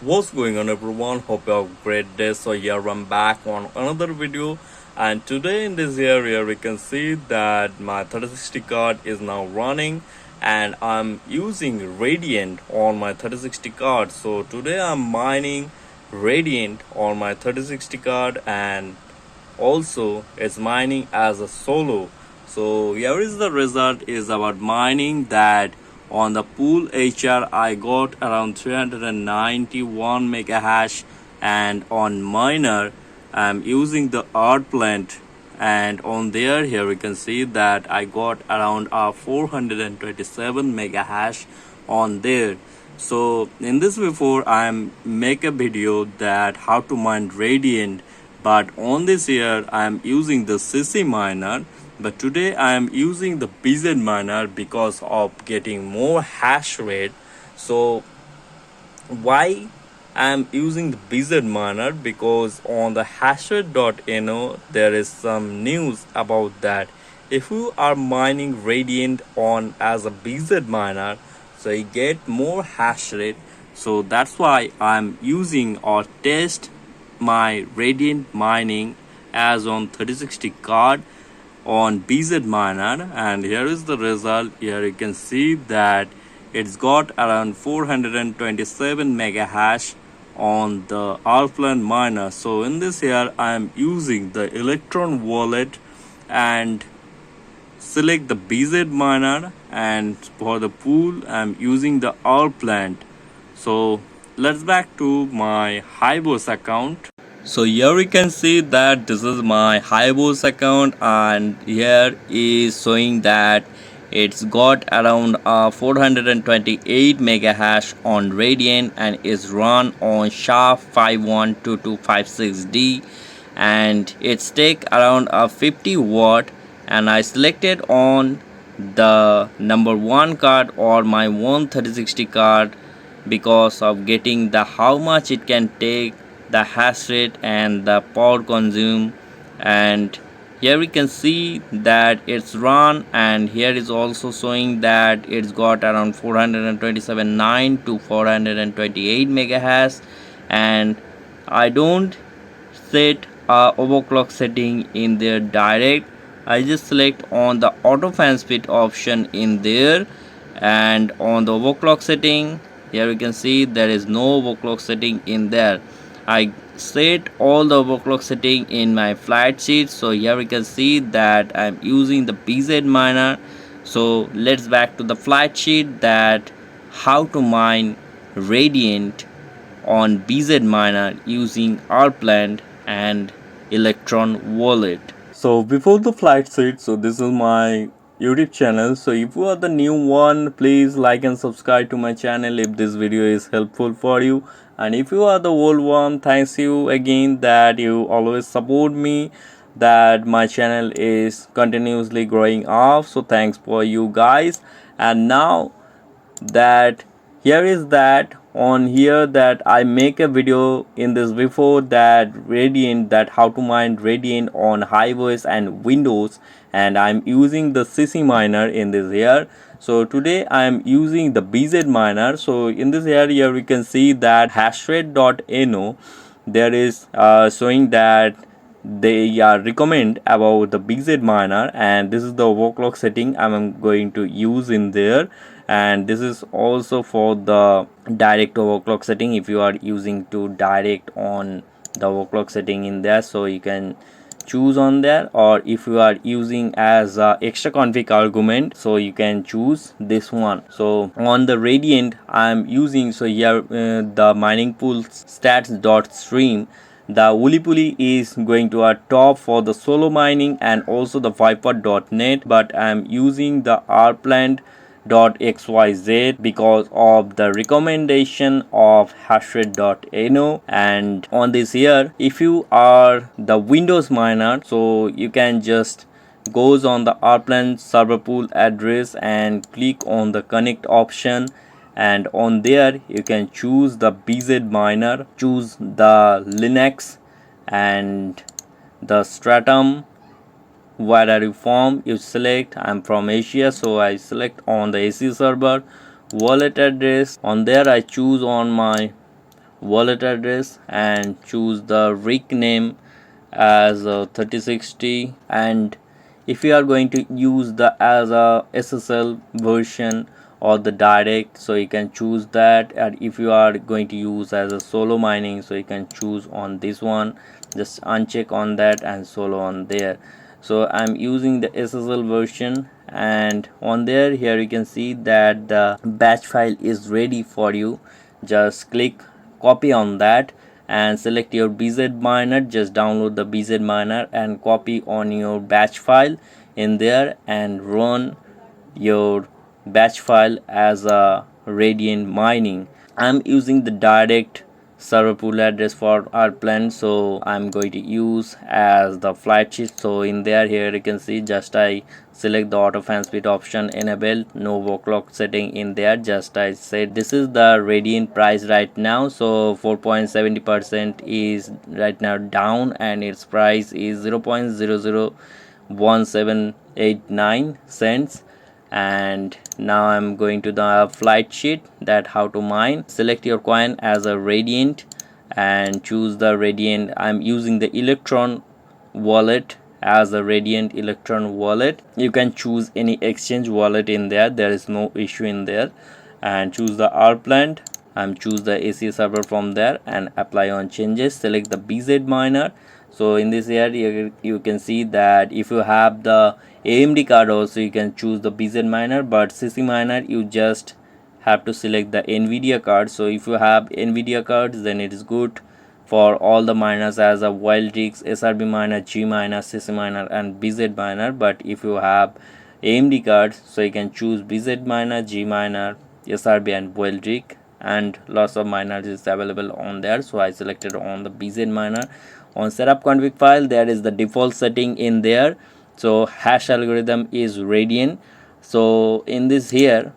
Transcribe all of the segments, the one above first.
What's going on, everyone? Hope you have a great day. So here I'm back on another video, and today in this area we can see that my 3060 card is now running and I'm using Radiant on my 3060 card. So today I'm mining Radiant on my 3060 card, and also it's mining as a solo. So here is the result is about mining that on the pool HR I got around 391 mega hash, and on miner I'm using the art plant, and on there here we can see that I got around 427 mega hash on there. So in this before I'm make a video that how to mine Radiant, but on this here I am using the CC miner, but today I am using the BZ miner because of getting more hash rate. So why I am using the BZ miner? Because on the Hashrate.no there is some news about that if you are mining Radiant on as a BZ miner, so you get more hash rate. So that's why I'm using or test my Radiant mining as on 3060 card on BZ miner, and here is the result. Here you can see that it's got around 427 mega hash on the Alplan miner. So in this here I am using the electron wallet and select the BZ miner, and for the pool I'm using the Alplant. So let's back to my HiveOS account. So here we can see that this is my HiveOS account, and here is showing that it's got around 428 mega hash on Radiant and is run on SHA-512256D, and it's take around 50 watt, and I selected on the number 1 card or my 13060 card because of getting the how much it can take, the hash rate and the power consume. And here we can see that it's run, and here is also showing that it's got around 427.9 to 428 mega hash, and I don't set a overclock setting in there direct. I just select on the auto fan speed option in there, and on the overclock setting here we can see there is no overclock setting in there. I set all the overclock setting in my flight sheet. So here we can see that I'm using the BZ miner. So let's back to the flight sheet that how to mine Radiant on BZ miner using Arplant and electron wallet. So before the flight sheet, so this is my YouTube channel. So if you are the new one, please like and subscribe to my channel if this video is helpful for you. And if you are the old one, thanks you again that you always support me, that my channel is continuously growing up. So thanks for you guys. And now that here is that on here that I make a video in this before that Radiant, that how to mine Radiant on HiveOS and Windows, and I'm using the CC miner in this here. So today I am using the BZ miner. So in this area we can see that Hashrate.no there is showing that they recommend about the BZ miner, and this is the overclock setting I'm going to use in there, and this is also for the direct overclock setting if you are using to direct on the overclock setting in there. So you can choose on there, or if you are using as extra config argument, so you can choose this one. So on the Radiant I'm using, so here the mining pool stats.stream, the Woolly is going to a top for the solo mining and also the Viper.net, but I'm using the Rplant.xyz because of the recommendation of Hashrate.no. And on this here, if you are the Windows miner, so you can just goes on the Rplant server pool address and click on the connect option, and on there you can choose the BZ miner, choose the Linux and the stratum. Where are you from? You select I'm from Asia, so I select on the AC server wallet address. On there I choose on my wallet address and choose the rig name as 3060. And if you are going to use the as a SSL version or the direct, so you can choose that. And if you are going to use as a solo mining, so you can choose on this one, just uncheck on that and solo on there. So I'm using the SSL version, and on there, here you can see that the batch file is ready for you. Just click copy on that and select your BZ miner. Just download the BZ miner and copy on your batch file in there and run your batch file as a Radiant mining. I'm using the direct server pool address for our plan, so I'm going to use as the flight sheet. So in there, here you can see, just I select the auto fan speed option, enable no overclock setting in there. Just I said this is the Radiant price right now, so 4.70% is right now down, and its price is 0.001789 cents. And now I'm going to the flight sheet, that how to mine. Select your coin as a Radiant and choose the Radiant. I'm using the electron wallet as a Radiant electron wallet. You can choose any exchange wallet in there, there is no issue in there. And choose the R plant. Choose the AC server from there and apply on changes. Select the BZ miner. So in this area you can see that if you have the AMD card also, you can choose the BZ miner, but CC miner you just have to select the NVIDIA card. So if you have NVIDIA cards, then it is good for all the miners as a Wildrix, SRB miner, G miner, CC miner and BZ miner. But if you have AMD cards, so you can choose BZ miner, G miner, SRB and Wildrix, and lots of miners is available on there. So I selected on the BZ miner. On setup config file, there is the default setting in there. So hash algorithm is Radiant. So in this here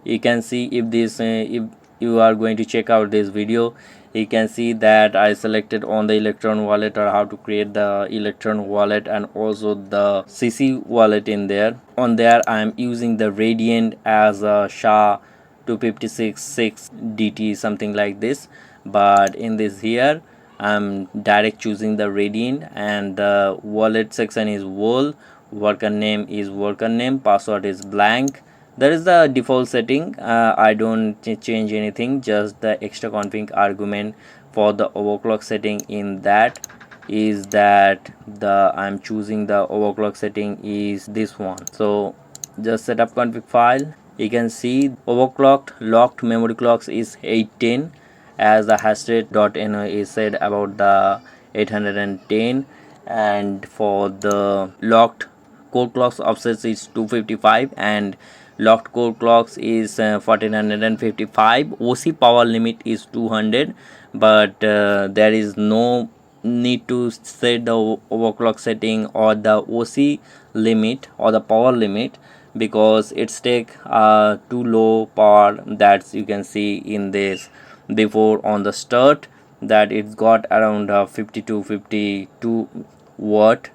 you can see, if this if you are going to check out this video, you can see that I selected on the electron wallet, or how to create the electron wallet, and also the CC wallet in there. On there I am using the Radiant as a SHA 2566 DT, something like this. But in this here I'm direct choosing the Radiant, and the wallet section is wall, worker name is worker name, password is blank. That is the default setting. I don't change anything, just the extra config argument for the overclock setting in that is that the I'm choosing the overclock setting is this one. So just setup config file, you can see overclocked locked memory clocks is 810, as the hashrate.no is said about the 810, and for the locked core clocks offsets is 255, and locked core clocks is 1455. OC power limit is 200, but there is no need to set the overclock setting or the OC limit or the power limit, because it's take too low power. That you can see in this before on the start, that it's got around 50 to 52 watt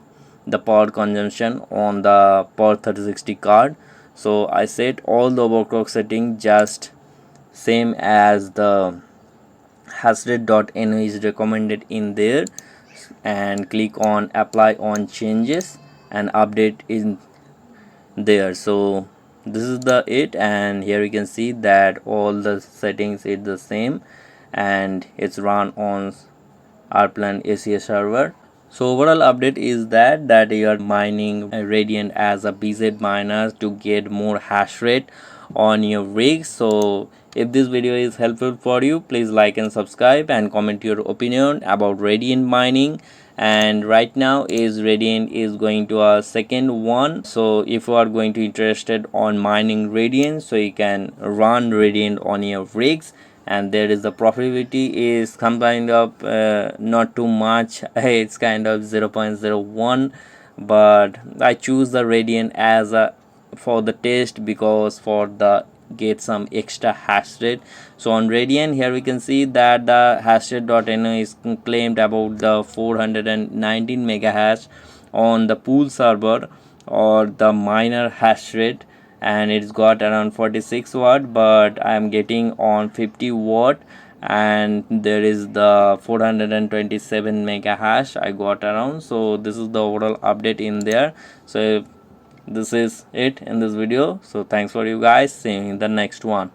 the power consumption on the per 3060 card. So I set all the overclock setting just same as the hashrate.no is recommended in there, and click on apply on changes and update in there. So this is the it, and here you can see that all the settings is the same, and it's run on our plan ACS server. So overall update is that you are mining Radiant as a BZ miner to get more hash rate on your rig. So if this video is helpful for you, please like and subscribe and comment your opinion about Radiant mining. And right now is Radiant is going to a second one. So if you are going to interested on mining Radiant, so you can run Radiant on your rigs, and there is the profitability is kind of not too much. It's kind of 0.01, but I choose the Radiant as a for the test, because for the get some extra hash rate. So on Radiant, here we can see that the hashrate.no is claimed about the 419 mega hash on the pool server or the miner hash rate, and it's got around 46 watt, but I am getting on 50 watt and there is the 427 mega hash I got around. So this is the overall update in there. So this is it in this video. So thanks for you guys, see you in the next one.